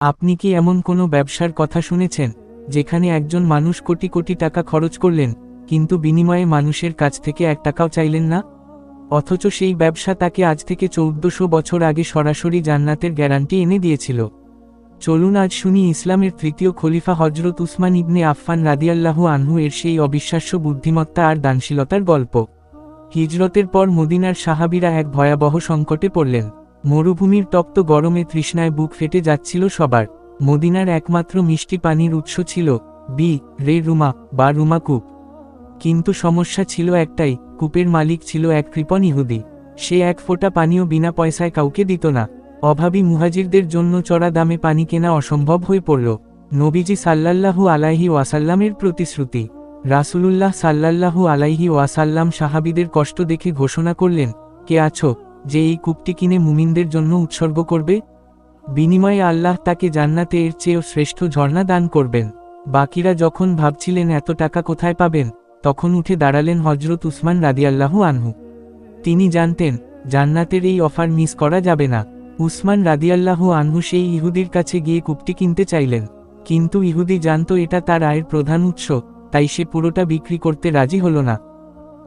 আপনি কি এমন কোনো ব্যবসার কথা শুনেছেন যেখানে একজন মানুষ কোটি কোটি টাকা খরচ করলেন, কিন্তু বিনিময়ে মানুষের কাছ থেকে 1 টাকাও চাইলেন না? অথচ সেই ব্যবসা তাকে আজ থেকে 1400 বছর আগে সরাসরি জান্নাতের গ্যারান্টি এনে দিয়েছিল। চলুন আজ শুনি ইসলামের তৃতীয় খলিফা হজরত উসমান ইবনে আফফান রাদিয়াল্লাহু আনহু এর সেই অবিশ্বাস্য বুদ্ধিমত্তা আর দানশীলতার গল্প। হিজরতের পর মদিনার সাহাবীরা এক ভয়াবহ সংকটে পড়লেন। মরুভূমির তপ্ত গরমে তৃষ্ণায় বুক ফেটে যাচ্ছিল সবার। মদিনার একমাত্র মিষ্টি পানির উৎস ছিল রুমা বা রুমা কূপ। কিন্তু সমস্যা ছিল একটাই, কূপের মালিক ছিল এক কৃপণ ইহুদি। সে এক ফোঁটা পানিও বিনা পয়সায় কাউকে দিত না। অভাবী মুহাজিরদের জন্য চড়া দামে পানি কেনা অসম্ভব হয়ে পড়ল। নবীজি সাল্লাল্লাহু আলাইহি ওয়াসাল্লামের প্রতিশ্রুতি। রাসূলুল্লাহ সাল্লাল্লাহু আলাইহি ওয়াসাল্লাম সাহাবীদের কষ্ট দেখে ঘোষণা করলেন, কে আছো যে এই কূপটি কিনে মুমিনদের জন্য উৎসর্গ করবে? বিনিময়ে আল্লাহ তাকে জান্নাতে এর চেয়েও শ্রেষ্ঠ ঝর্ণা দান করবেন। বাকিরা যখন ভাবছিলেন এত টাকা কোথায় পাবেন, তখন উঠে দাঁড়ালেন হজরত উসমান রাদিয়াল্লাহু আনহু। তিনি জানতেন জান্নাতের এই অফার মিস করা যাবে না। উসমান রাদিয়াল্লাহু আনহু সেই ইহুদির কাছে গিয়ে কূপটি কিনতে চাইলেন, কিন্তু ইহুদি জানত এটা তার আয়ের প্রধান উৎস, তাই সে পুরোটা বিক্রি করতে রাজি হল না।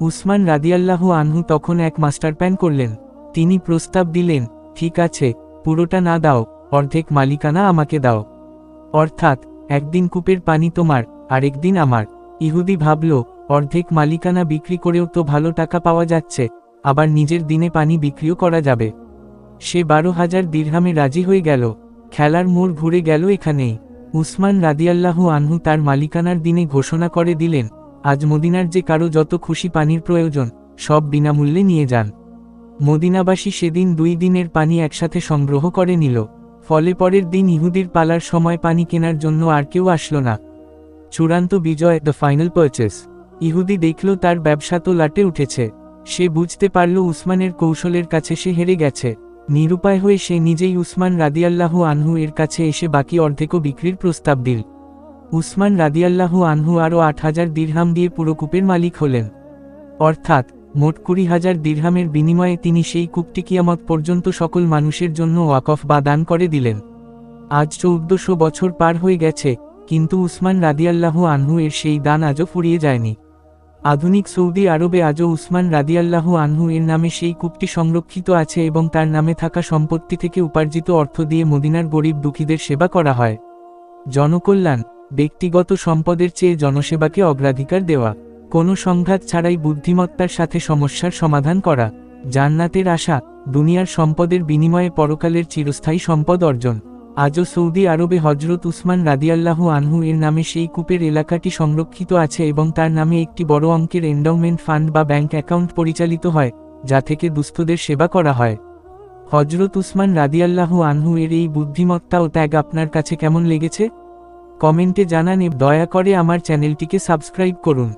উসমান রাদিয়াল্লাহু আনহু তখন এক মাস্টার প্ল্যান করলেন। তিনি প্রস্তাব দিলেন, ঠিক আছে, পুরোটা না দাও, অর্ধেক মালিকানা আমাকে দাও। অর্থাৎ একদিন কূপের পানি তোমার, আরেকদিন আমার। ইহুদি ভাবল, অর্ধেক মালিকানা বিক্রি করেও তো ভালো টাকা পাওয়া যাচ্ছে, আবার নিজের দিনে পানি বিক্রিও করা যাবে। সে 12,000 দিরহামে রাজি হয়ে গেল। খেলার মোড় ঘুরে গেল এখানেই। উসমান রাদিয়াল্লাহু আনহু তার মালিকানার দিনে ঘোষণা করে দিলেন, আজ মদিনার যে কারো যত খুশি পানির প্রয়োজন, সব বিনামূল্যে নিয়ে যান। মদিনাবাসী সেদিন 2 দিনের পানি একসাথে সংগ্রহ করে নিল। ফলে পরের দিন ইহুদির পালার সময় পানি কেনার জন্য আর কেউ আসলো না। চূড়ান্ত বিজয়, দ্য ফাইনাল পারচেস। ইহুদি দেখল তার ব্যবসা তো লাটে উঠেছে। সে বুঝতে পারল উসমানের কৌশলের কাছে সে হেরে গেছে। নিরুপায় হয়ে সে নিজেই উসমান রাদিয়াল্লাহু আনহু এর কাছে এসে বাকি অর্ধেকও বিক্রির প্রস্তাব দিল। উসমান রাদিয়াল্লাহু আনহু আরও 8,000 দিরহাম দিয়ে পুরো কূপের মালিক হলেন। অর্থাৎ মোট 20,000 দিরহামের বিনিময়ে তিনি সেই কূপটি কিয়ামত পর্যন্ত সকল মানুষের জন্য ওয়াকফ বা দান করে দিলেন। আজ 1400 বছর পার হয়ে গেছে, কিন্তু উসমান রাদিয়াল্লাহু আনহু এর সেই দান আজও ফুরিয়ে যায়নি। আধুনিক সৌদি আরবে আজও উসমান রাদিয়াল্লাহু আনহু এর নামে সেই কূপটি সংরক্ষিত আছে এবং তার নামে থাকা সম্পত্তি থেকে উপার্জিত অর্থ দিয়ে মদিনার গরিব দুঃখীদের সেবা করা হয়। জনকল্যাণ, ব্যক্তিগত সম্পদের চেয়ে জনসেবাকে অগ্রাধিকার দেওয়া, কোনো সংঘাত ছাড়াই বুদ্ধিমত্তার সাথে সমস্যার সমাধান করা, জান্নাতের আশা, দুনিয়ার সম্পদের বিনিময়ে পরকালের চিরস্থায়ী সম্পদ অর্জন। আজও সৌদি আরবে হজরত উসমান রাদিয়াল্লাহু আনহু এর নামে সেই কূপের এলাকাটি সংরক্ষিত আছে এবং তার নামে একটি বড় অঙ্কের এন্ডাউমেন্ট ফান্ড বা ব্যাংক অ্যাকাউন্ট পরিচালিত হয়, যা থেকে দুস্থদের সেবা করা হয়। হজরত উসমান রাদিয়াল্লাহু আনহু এর এই বুদ্ধিমত্তা ও ত্যাগ আপনার কাছে কেমন লেগেছে? কমেন্টে জানান এবং দয়া করে আমার চ্যানেলটিকে সাবস্ক্রাইব করুন।